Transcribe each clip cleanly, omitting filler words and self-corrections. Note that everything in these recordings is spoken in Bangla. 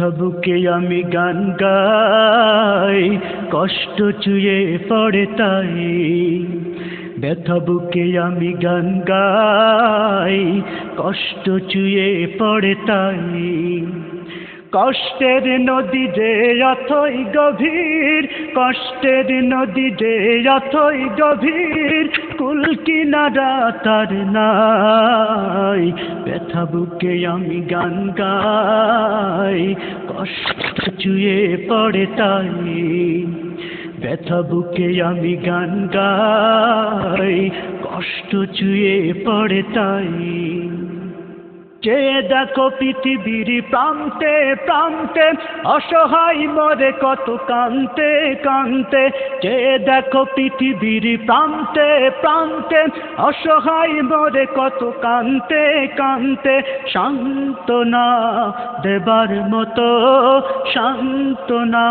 ব্যথা বুকে আমি গান গাই, কষ্ট চুয়ে পড়ে তাই। ব্যথা বুকে আমি গান গাই, কষ্ট চুয়ে পড়ে তাই। কষ্টের নদী যে অথই গভীর, কষ্টের নদী যে অথই গভীর, কুল কিনারা তার নাই। ব্যথা বুকে আমি গান গাই, কষ্ট চুয়ে পড়ে তাই। ব্যথা বুকে আমি গান গাই, কষ্ট চুয়ে পড়ে তাই। চেয়ে দেখো পৃথিবীর প্রান্তে প্রান্তে, অসহায় মরে কত কান্তে কান্তে। চেয়ে দেখো পৃথিবীর প্রান্তে প্রান্তে, অসহায় মরে কত কান্তে কান্তে। সান্ত্বনা দেবার মতো, সান্ত্বনা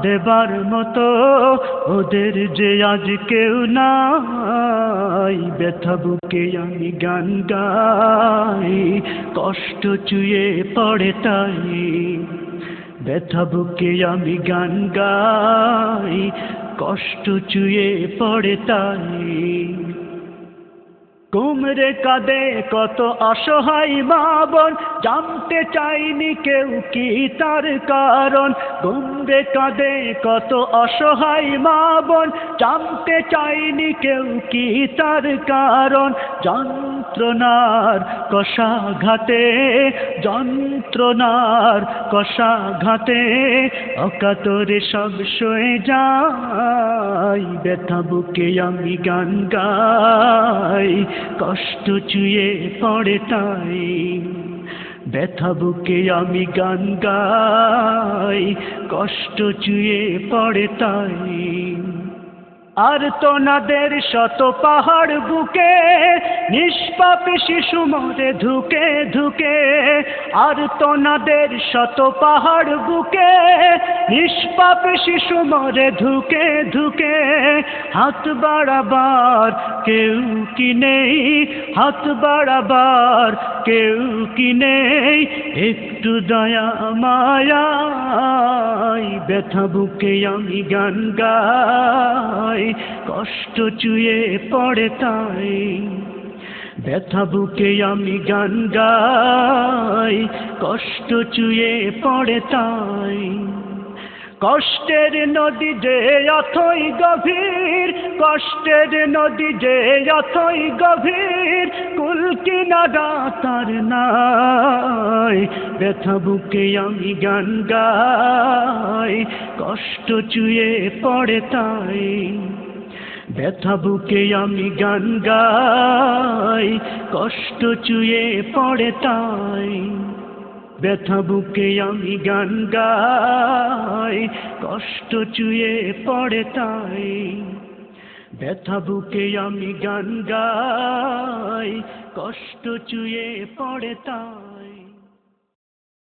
দেবার মতো ওদের যে আজ কেউ নাই। ব্যথা বুকে আমি গান গাই, কষ্ট চুয়ে পড়ে তাই। ব্যথা বুকে আমি গান গাই, কষ্ট চুয়ে পড়ে তাই। কুমড়ে কাঁদে কত অসহায় মা বোন, জানতে চাইনি কেউ কি তার কারণ। কুমড়ে কাঁদে কত অসহায় মা বোন, জানতে চাইনি কেউ কি তার কারণ। যন্ত্রণার কষাঘাতে, যন্ত্রণার কষাঘাতে, অকাতরে সব সয়ে যায়। ব্যথা বুকে আমি গান গাই, কষ্ট চুয়ে পড়ে তাই। ব্যথা বুকে আমি গান গাই, কষ্ট চুয়ে পড়ে তাই। আর তোনাদের শত পাহাড় বুকে, নিষ্পাপ শিশু মরে ধুকে ধুকে। আর তোনাদের শত পাহাড় বুকে, নিষ্পাপ শিশু মরে ধুকে ধুকে। হাত বাড়াবার কেউ কি নেই, হাত বাড়াবার কেউ কি নেই, একটু দয়া মায়া। ব্যথা বুকে আমি গান গাই, কষ্ট চুয়ে পড়ে তাই। ব্যথা বুকে আমি গান গাই, কষ্ট চুয়ে পড়ে তাই। কষ্টের নদী যে অথই গভীর, কষ্টের নদী যে অথই গভীর, কুল কিনারা তার নাই। ব্যথা বুকে আমি গান গাই, কষ্ট চুয়ে পড়ে তাই। ব্যথা বুকে আমি গান গাই, কষ্ট চুয়ে পড়ে তাই। ব্যথা বুকে আমি গান গাই, কষ্ট চুয়ে পড়ে তাই। ব্যথা বুকে আমি গান গাই, কষ্ট চুয়ে পড়ে তাই।